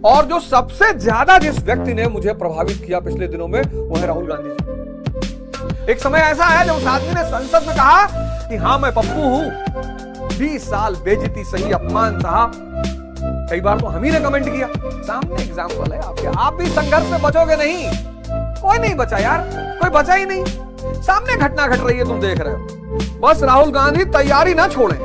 और जो सबसे ज्यादा जिस व्यक्ति ने मुझे प्रभावित किया पिछले दिनों में वो है राहुल गांधी जी। एक समय ऐसा आया जब उस आदमी ने संसद में कहा कि हां मैं पप्पू हूं, 20 साल बेइज्जती सही, अपमान सहा। कई बार तो हम ही ने कमेंट किया। सामने एग्जाम्पल है आपके, आप भी संघर्ष से बचोगे नहीं। कोई नहीं बचा यार, कोई बचा ही नहीं। सामने घटना घट रही है, तुम देख रहे हो। बस राहुल गांधी तैयारी ना छोड़ें।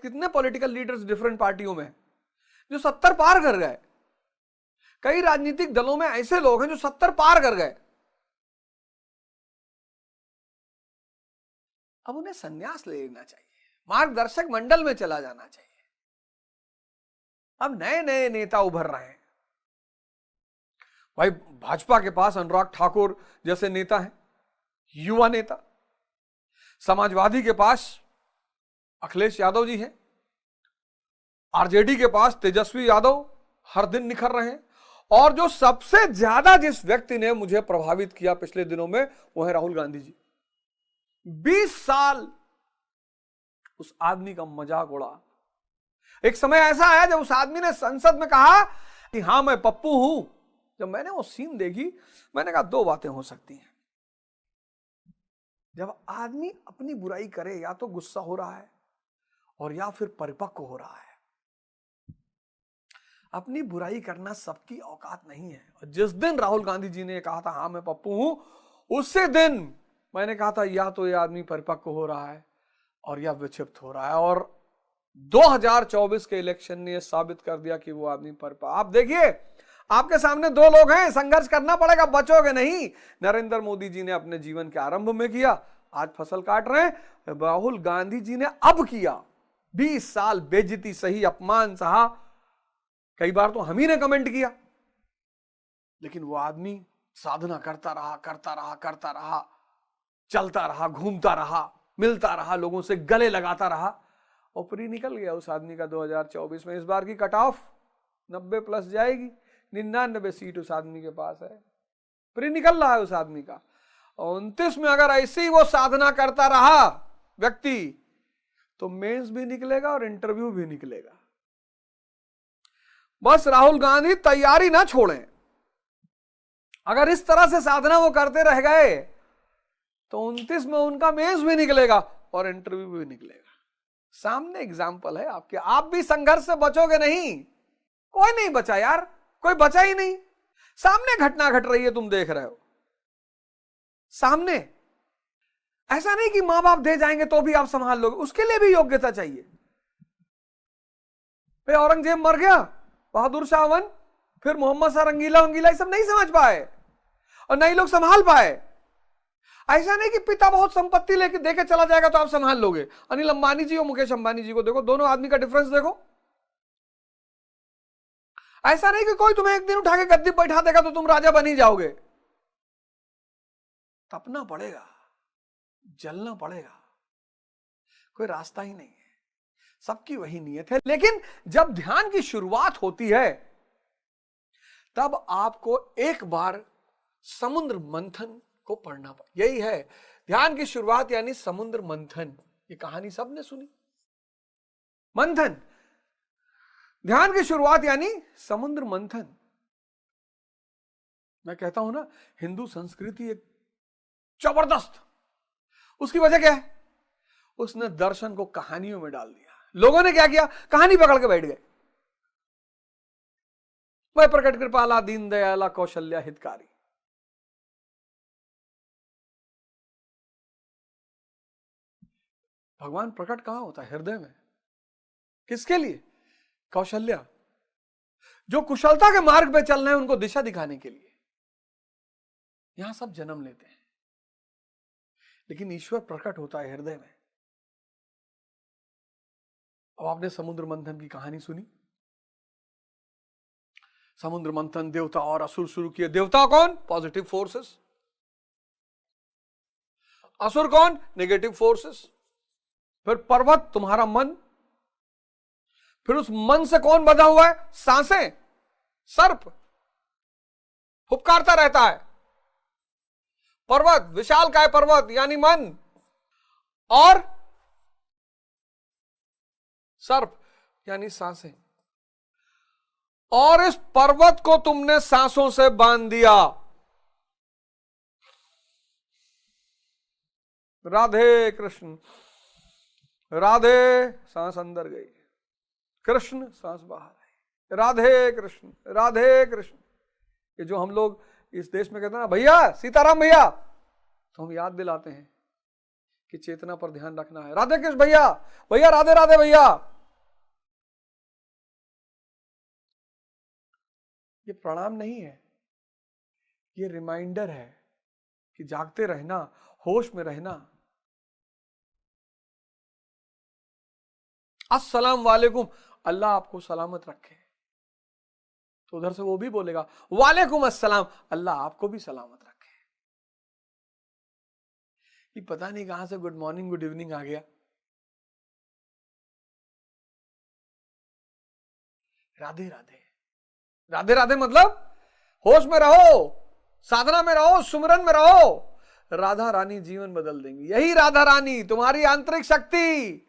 कितने पॉलिटिकल लीडर्स डिफरेंट पार्टियों में जो 70 पार कर गए। कई राजनीतिक दलों में ऐसे लोग हैं जो 70 पार कर गए। अब उन्हें संन्यास ले लेना चाहिए, मार्गदर्शक मंडल में चला जाना चाहिए। अब नए नए नेता उभर रहे हैं भाई। भाजपा के पास अनुराग ठाकुर जैसे नेता हैं, युवा नेता। समाजवादी के पास अखिलेश यादव जी हैं। आरजेडी के पास तेजस्वी यादव हर दिन निखर रहे हैं। और जो सबसे ज्यादा जिस व्यक्ति ने मुझे प्रभावित किया पिछले दिनों में वो है राहुल गांधी जी। 20 साल उस आदमी का मजाक उड़ा। एक समय ऐसा आया जब उस आदमी ने संसद में कहा कि हां मैं पप्पू हूं। जब मैंने वो सीन देखी, मैंने कहा दो बातें हो सकती हैं। जब आदमी अपनी बुराई करे, या तो गुस्सा हो रहा है और या फिर परिपक्व हो रहा है। अपनी बुराई करना सबकी औकात नहीं है। और जिस दिन राहुल गांधी जी ने कहा था हां मैं पप्पू हूं, उसी दिन मैंने कहा था या तो ये आदमी परिपक्व हो रहा है और या विक्षिप्त हो रहा है। और 2024 के इलेक्शन ने यह साबित कर दिया कि वो आदमी परिपक्व। आप देखिए, आपके सामने दो लोग हैं, संघर्ष करना पड़ेगा, बचोगे नहीं। नरेंद्र मोदी जी ने अपने जीवन के आरंभ में किया, आज फसल काट रहे हैं। राहुल गांधी जी ने अब किया। 20 साल बेइज्जती सही, अपमान सहा। कई बार तो हम ही ने कमेंट किया, लेकिन वो आदमी साधना करता रहा, करता रहा, करता रहा, चलता रहा, घूमता रहा, मिलता रहा, लोगों से गले लगाता रहा और प्री निकल गया उस आदमी का 2024 में। इस बार की कट ऑफ 90 प्लस जाएगी। 99 सीट उस आदमी के पास है। प्री निकल रहा है उस आदमी का। और 29 में अगर ऐसे ही वो साधना करता रहा व्यक्ति, तो मेंस भी निकलेगा और इंटरव्यू भी निकलेगा। बस राहुल गांधी तैयारी ना छोड़ें। अगर इस तरह से साधना वो करते रह गए तो 29 में उनका मेंस भी निकलेगा और इंटरव्यू भी निकलेगा। सामने एग्जाम्पल है आपके। आप भी संघर्ष से बचोगे नहीं। कोई नहीं बचा यार, कोई बचा ही नहीं। सामने घटना घट रही है, तुम देख रहे हो। सामने ऐसा नहीं कि मां बाप दे जाएंगे तो भी आप संभाल लोगे, उसके लिए भी योग्यता चाहिए। औरंगजेब मर गया, बहादुर शाह वन, फिर मोहम्मद शाह रंगीला वंगीला, ये सब नहीं समझ पाए और नहीं लोग संभाल पाए। ऐसा नहीं कि पिता बहुत संपत्ति लेके देके चला जाएगा तो आप संभाल लोगे। अनिल अंबानी जी और मुकेश अंबानी जी को देखो, दोनों आदमी का डिफरेंस देखो। ऐसा नहीं कि कोई तुम्हें एक दिन उठा के गद्दी पर बैठा देगा तो तुम राजा बन ही जाओगे। तपना पड़ेगा, जलना पड़ेगा, कोई रास्ता ही नहीं है। सबकी वही नियत है। लेकिन जब ध्यान की शुरुआत होती है तब आपको एक बार समुद्र मंथन को पढ़ना पड़ेगा। यही है ध्यान की शुरुआत, यानी समुद्र मंथन। ये कहानी सबने सुनी, मंथन। ध्यान की शुरुआत यानी समुद्र मंथन। मैं कहता हूं ना, हिंदू संस्कृति एक जबरदस्त, उसकी वजह क्या है? उसने दर्शन को कहानियों में डाल दिया। लोगों ने क्या किया? कहानी पकड़ के बैठ गए। वह प्रकट कृपाला दीन दयाला कौशल्या हितकारी। भगवान प्रकट कहां होता है? हृदय में। किसके लिए? कौशल्या, जो कुशलता के मार्ग पे चल रहे हैं उनको दिशा दिखाने के लिए। यहां सब जन्म लेते हैं, लेकिन ईश्वर प्रकट होता है हृदय में। अब आपने समुद्र मंथन की कहानी सुनी। समुद्र मंथन, देवता और असुर शुरू किए। देवता कौन? Positive forces. असुर कौन? Negative forces. फिर पर्वत, तुम्हारा मन। फिर उस मन से कौन बंधा हुआ है? सांसें, सर्प। फुफकारता रहता है। पर्वत, विशालकाय पर्वत यानी मन, और सर्प यानी सांसें, और इस पर्वत को तुमने सांसों से बांध दिया। राधे कृष्ण, राधे सांस अंदर गई, कृष्ण सांस बाहर आई, राधे कृष्ण, राधे कृष्ण। ये जो हम लोग इस देश में कहते हैं ना, भैया सीताराम भैया, तो हम याद दिलाते हैं कि चेतना पर ध्यान रखना है। राधे कृष्ण भैया, भैया राधे राधे भैया। ये प्रणाम नहीं है, ये रिमाइंडर है कि जागते रहना, होश में रहना। अस्सलाम वालेकुम, अल्लाह आपको सलामत रखे, तो उधर से वो भी बोलेगा वालेकुम अस्सलाम, अल्लाह आपको भी सलामत रखे। ये पता नहीं कहां से गुड मॉर्निंग गुड इवनिंग आ गया। राधे राधे, राधे राधे मतलब होश में रहो, साधना में रहो, सुमिरन में रहो। राधा रानी जीवन बदल देंगी। यही राधा रानी तुम्हारी आंतरिक शक्ति,